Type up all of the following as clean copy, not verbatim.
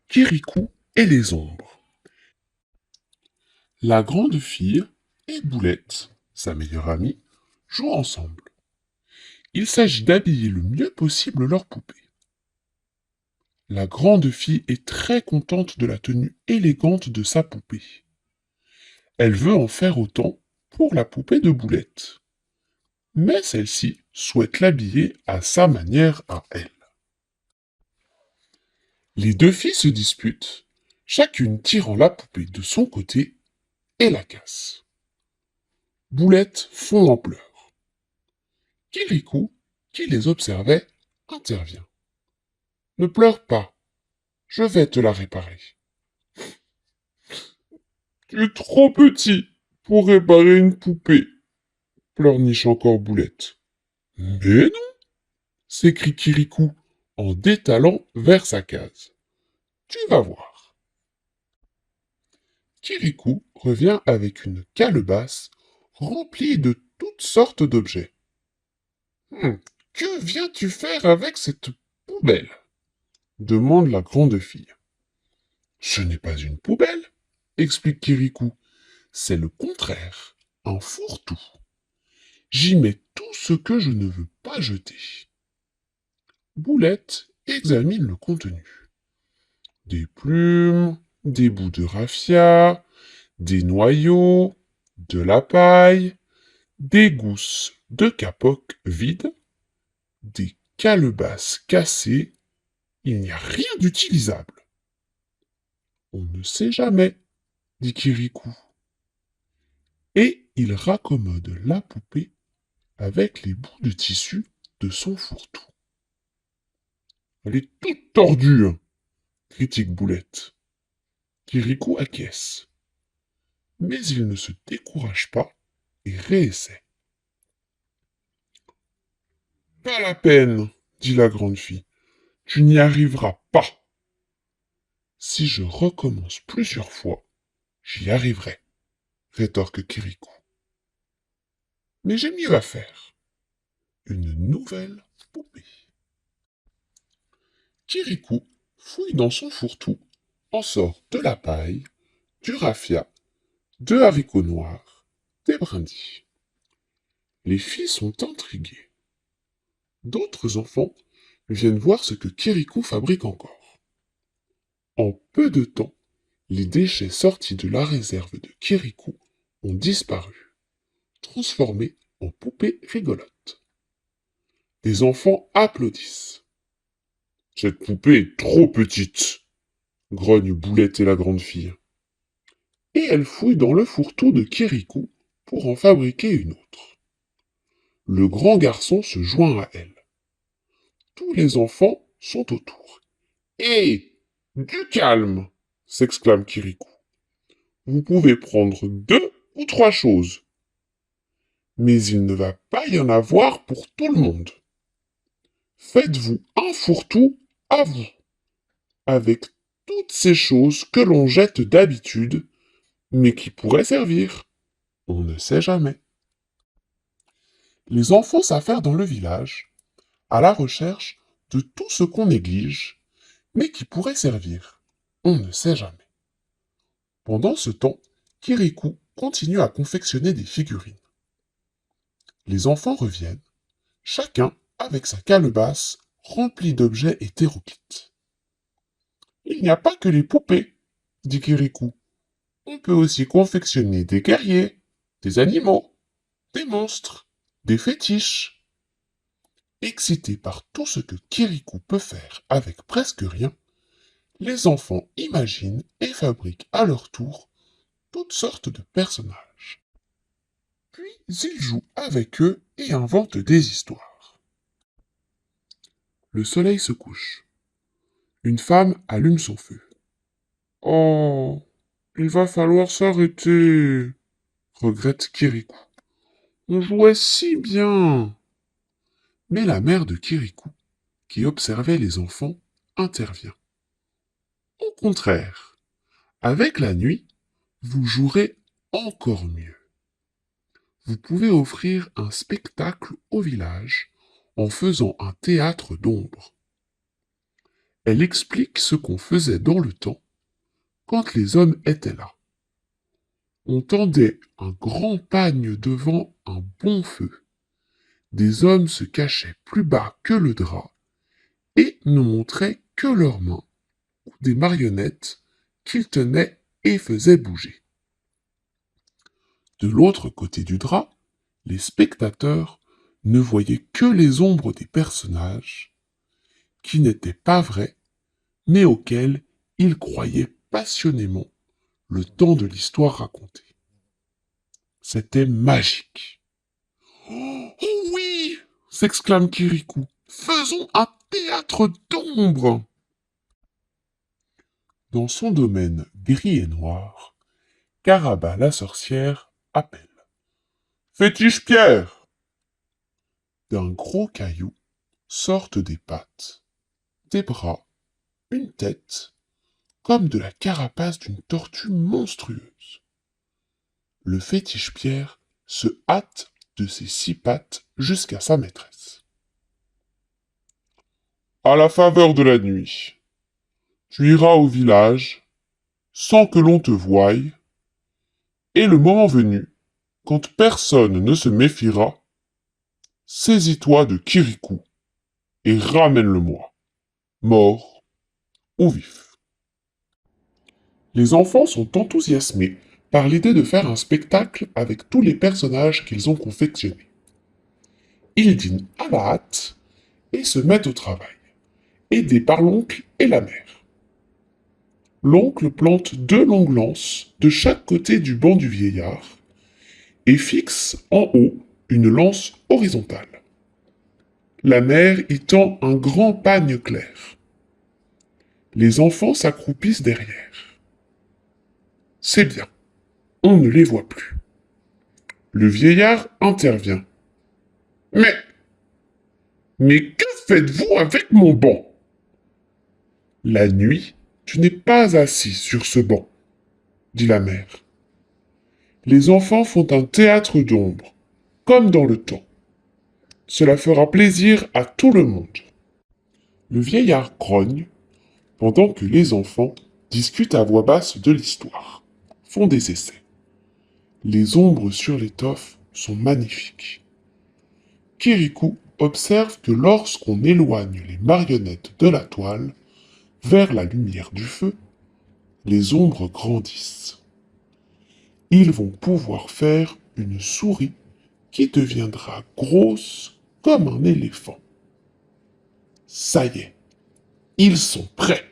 Kirikou et les ombres. La grande fille et Boulette, sa meilleure amie, jouent ensemble. Il s'agit d'habiller le mieux possible leur poupée. La grande fille est très contente de la tenue élégante de sa poupée. Elle veut en faire autant pour la poupée de Boulette. Mais celle-ci souhaite l'habiller à sa manière à elle. Les deux filles se disputent, chacune tirant la poupée de son côté et la casse. Boulette fond en pleurs. Kirikou, qui les observait, intervient. Ne pleure pas, je vais te la réparer. Tu es trop petit pour réparer une poupée, pleurniche encore Boulette. Mais non, s'écrie Kirikou en détalant vers sa case. Tu vas voir. Kirikou revient avec une calebasse remplie de toutes sortes d'objets. Que viens-tu faire avec cette poubelle demande la grande fille. Ce n'est pas une poubelle, explique Kirikou. C'est le contraire, un fourre-tout. J'y mets tout ce que je ne veux pas jeter. Boulette examine le contenu. Des plumes, des bouts de raffia, des noyaux, de la paille, des gousses de capoc vides, des calebasses cassées. Il n'y a rien d'utilisable. On ne sait jamais, dit Kirikou. Et il raccommode la poupée avec les bouts de tissu de son fourre-tout. Elle est toute tordue, hein, critique Boulette. Kirikou acquiesce. Mais il ne se décourage pas et réessaie. Pas la peine, dit la grande fille. Tu n'y arriveras pas. Si je recommence plusieurs fois, j'y arriverai, rétorque Kirikou. Mais j'ai mieux à faire. Une nouvelle poupée. Kirikou fouille dans son fourre-tout, en sort de la paille, du raffia, de haricots noirs, des brindilles. Les filles sont intriguées. D'autres enfants viennent voir ce que Kirikou fabrique encore. En peu de temps, les déchets sortis de la réserve de Kirikou ont disparu, transformés en poupées rigolotes. Les enfants applaudissent. Cette poupée est trop petite, grogne Boulette et la grande fille. Et elle fouille dans le fourre-tout de Kirikou pour en fabriquer une autre. Le grand garçon se joint à elle. Tous les enfants sont autour. Hé, du calme, s'exclame Kirikou. Vous pouvez prendre 2 ou 3 choses. Mais il ne va pas y en avoir pour tout le monde. Faites-vous un fourre-tout à vous, avec toutes ces choses que l'on jette d'habitude, mais qui pourraient servir. On ne sait jamais. Les enfants s'affairent dans le village, à la recherche de tout ce qu'on néglige, mais qui pourrait servir. On ne sait jamais. Pendant ce temps, Kirikou continue à confectionner des figurines. Les enfants reviennent, chacun avec sa calebasse remplie d'objets hétéroclites. Il n'y a pas que les poupées, dit Kirikou. On peut aussi confectionner des guerriers, des animaux, des monstres, des fétiches. Excités par tout ce que Kirikou peut faire avec presque rien, les enfants imaginent et fabriquent à leur tour toutes sortes de personnages. Puis ils jouent avec eux et inventent des histoires. Le soleil se couche. Une femme allume son feu. Oh, il va falloir s'arrêter, regrette Kirikou. On jouait si bien. Mais la mère de Kirikou, qui observait les enfants, intervient. Au contraire, avec la nuit, vous jouerez encore mieux. Vous pouvez offrir un spectacle au village en faisant un théâtre d'ombre. Elle explique ce qu'on faisait dans le temps quand les hommes étaient là. On tendait un grand pagne devant un bon feu. Des hommes se cachaient plus bas que le drap et ne montraient que leurs mains ou des marionnettes qu'ils tenaient et faisaient bouger. De l'autre côté du drap, les spectateurs ne voyaient que les ombres des personnages qui n'étaient pas vrais, mais auxquels ils croyaient passionnément le temps de l'histoire racontée. C'était magique. Oh oui, s'exclame Kirikou. Faisons un théâtre d'ombre. Dans son domaine gris et noir, Caraba la sorcière appelle. Fétiche Pierre! D'un gros caillou sortent des pattes, des bras, une tête, comme de la carapace d'une tortue monstrueuse. Le fétiche Pierre se hâte de ses 6 pattes jusqu'à sa maîtresse. À la faveur de la nuit, tu iras au village, sans que l'on te voie, et le moment venu, quand personne ne se méfiera, saisis-toi de Kirikou et ramène-le-moi, mort ou vif. Les enfants sont enthousiasmés par l'idée de faire un spectacle avec tous les personnages qu'ils ont confectionnés. Ils dînent à la hâte et se mettent au travail, aidés par l'oncle et la mère. L'oncle plante 2 longues lances de chaque côté du banc du vieillard et fixe en haut une lance horizontale. La mère y tend un grand pagne clair. Les enfants s'accroupissent derrière. C'est bien, on ne les voit plus. Le vieillard intervient. Mais que faites-vous avec mon banc? La nuit, tu n'es pas assis sur ce banc, dit la mère. Les enfants font un théâtre d'ombre, comme dans le temps. Cela fera plaisir à tout le monde. Le vieillard grogne, pendant que les enfants discutent à voix basse de l'histoire, font des essais. Les ombres sur l'étoffe sont magnifiques. Kirikou observe que lorsqu'on éloigne les marionnettes de la toile vers la lumière du feu, les ombres grandissent. Ils vont pouvoir faire une souris qui deviendra grosse comme un éléphant. Ça y est, ils sont prêts.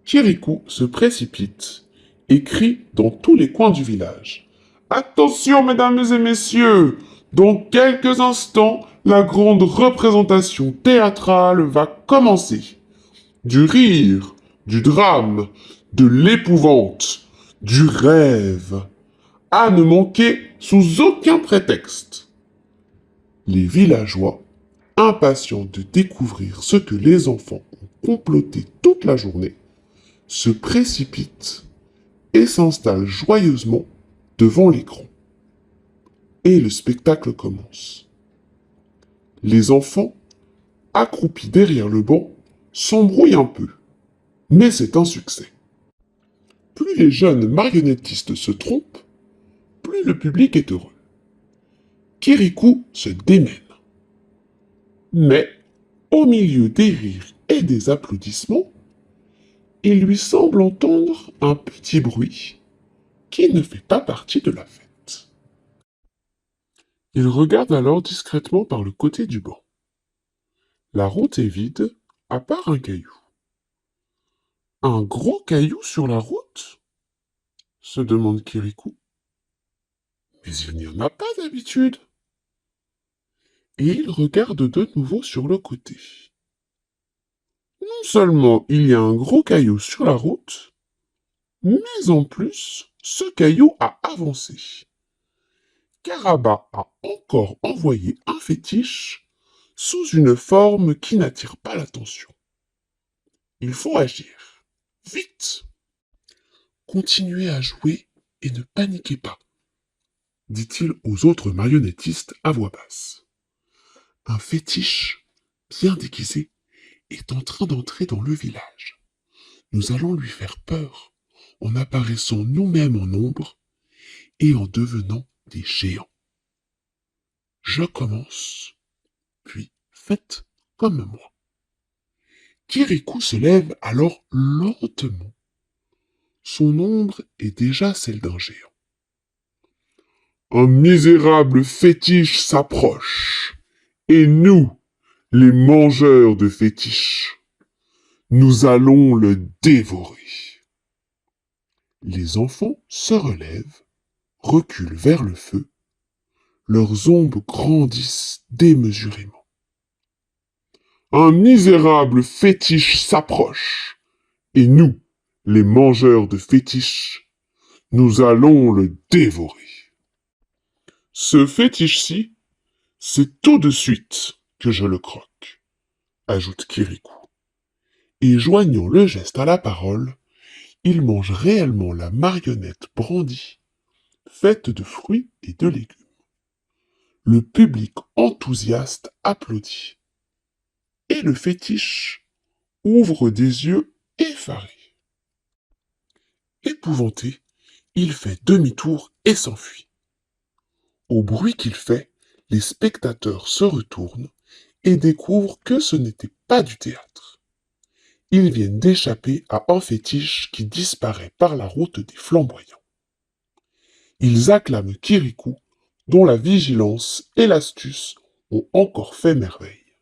Kirikou se précipite et crie dans tous les coins du village. Attention, mesdames et messieurs, dans quelques instants, la grande représentation théâtrale va commencer. Du rire, du drame, de l'épouvante, du rêve, à ne manquer sous aucun prétexte. Les villageois, impatients de découvrir ce que les enfants ont comploté toute la journée, se précipitent et s'installent joyeusement devant l'écran. Et le spectacle commence. Les enfants, accroupis derrière le banc, s'embrouillent un peu, mais c'est un succès. Plus les jeunes marionnettistes se trompent, plus le public est heureux. Kirikou se démène. Mais, au milieu des rires et des applaudissements, il lui semble entendre un petit bruit qui ne fait pas partie de la fête. Il regarde alors discrètement par le côté du banc. La route est vide, à part un caillou. Un gros caillou sur la route? Se demande Kirikou. Mais il n'y en a pas d'habitude. Et il regarde de nouveau sur le côté. Non seulement il y a un gros caillou sur la route, mais en plus, ce caillou a avancé. Caraba a encore envoyé un fétiche sous une forme qui n'attire pas l'attention. Il faut agir. Vite! Continuez à jouer et ne paniquez pas, dit-il aux autres marionnettistes à voix basse. Un fétiche bien déguisé est en train d'entrer dans le village. Nous allons lui faire peur en apparaissant nous-mêmes en ombre et en devenant des géants. Je commence, puis faites comme moi. Kirikou se lève alors lentement. Son ombre est déjà celle d'un géant. Un misérable fétiche s'approche, et nous, les mangeurs de fétiches, nous allons le dévorer. Les enfants se relèvent, reculent vers le feu, leurs ombres grandissent démesurément. Un misérable fétiche s'approche, et nous, les mangeurs de fétiches, nous allons le dévorer. Ce fétiche-ci, c'est tout de suite que je le croque, ajoute Kirikou. Et joignant le geste à la parole, il mange réellement la marionnette brandie, faite de fruits et de légumes. Le public enthousiaste applaudit. Et le fétiche ouvre des yeux effarés. Épouvanté, il fait demi-tour et s'enfuit. Au bruit qu'il fait, les spectateurs se retournent et découvrent que ce n'était pas du théâtre. Ils viennent d'échapper à un fétiche qui disparaît par la route des flamboyants. Ils acclament Kirikou, dont la vigilance et l'astuce ont encore fait merveille.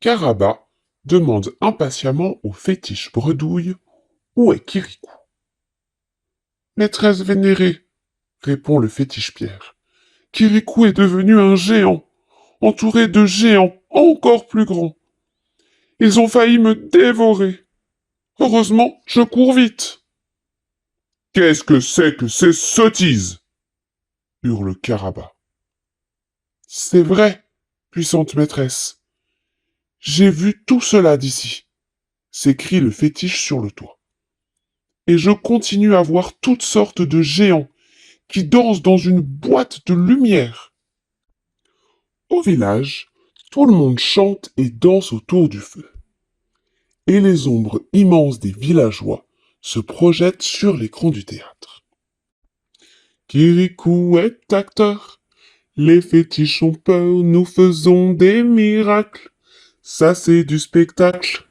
Caraba demande impatiemment au fétiche bredouille où est Kirikou. Maîtresse vénérée, répond le fétiche Pierre, Kirikou est devenu un géant, entouré de géants encore plus grands. Ils ont failli me dévorer. Heureusement, je cours vite. Qu'est-ce que c'est que ces sottises? Hurle Caraba. C'est vrai, puissante maîtresse. J'ai vu tout cela d'ici, s'écrie le fétiche sur le toit. Et je continue à voir toutes sortes de géants qui dansent dans une boîte de lumière. Au village, tout le monde chante et danse autour du feu. Et les ombres immenses des villageois se projettent sur l'écran du théâtre. Kirikou est acteur, les fétiches ont peur, nous faisons des miracles. Ça c'est du spectacle,